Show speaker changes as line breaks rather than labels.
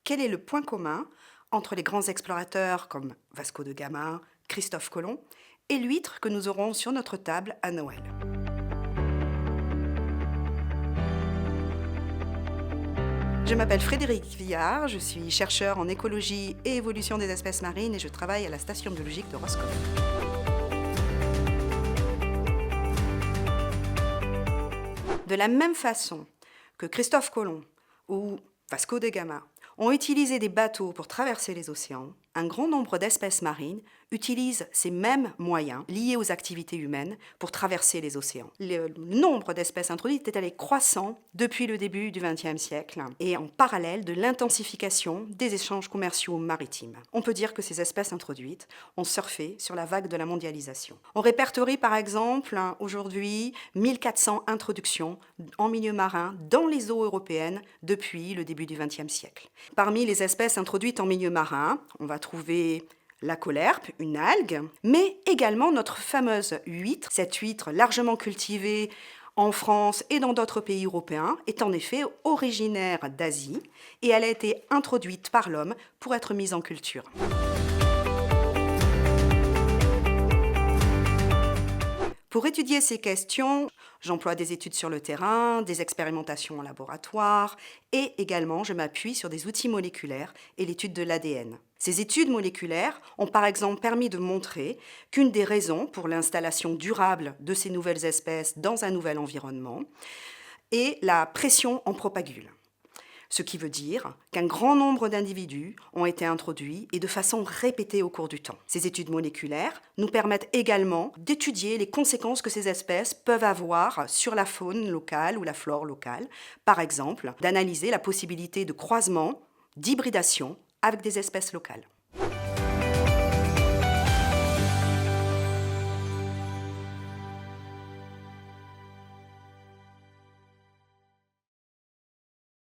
quel est le point commun entre les grands explorateurs comme Vasco de Gama, Christophe Colomb et l'huître que nous aurons sur notre table à Noël. Je m'appelle Frédérique Villard, je suis chercheur en écologie et évolution des espèces marines et je travaille à la station biologique de Roscoff. De la même façon que Christophe Colomb ou Vasco de Gama ont utilisé des bateaux pour traverser les océans, un grand nombre d'espèces marines utilisent ces mêmes moyens liés aux activités humaines pour traverser les océans. Le nombre d'espèces introduites est allé croissant depuis le début du XXe siècle et en parallèle de l'intensification des échanges commerciaux maritimes. On peut dire que ces espèces introduites ont surfé sur la vague de la mondialisation. On répertorie par exemple aujourd'hui 1400 introductions en milieu marin dans les eaux européennes depuis le début du XXe siècle. Parmi les espèces introduites en milieu marin, on va trouver la caulerpe, une algue, mais également notre fameuse huître. Cette huître largement cultivée en France et dans d'autres pays européens est en effet originaire d'Asie et elle a été introduite par l'homme pour être mise en culture. Pour étudier ces questions, j'emploie des études sur le terrain, des expérimentations en laboratoire et également je m'appuie sur des outils moléculaires et l'étude de l'ADN. Ces études moléculaires ont par exemple permis de montrer qu'une des raisons pour l'installation durable de ces nouvelles espèces dans un nouvel environnement est la pression en propagule. Ce qui veut dire qu'un grand nombre d'individus ont été introduits et de façon répétée au cours du temps. Ces études moléculaires nous permettent également d'étudier les conséquences que ces espèces peuvent avoir sur la faune locale ou la flore locale. Par exemple, d'analyser la possibilité de croisement, d'hybridation avec des espèces locales.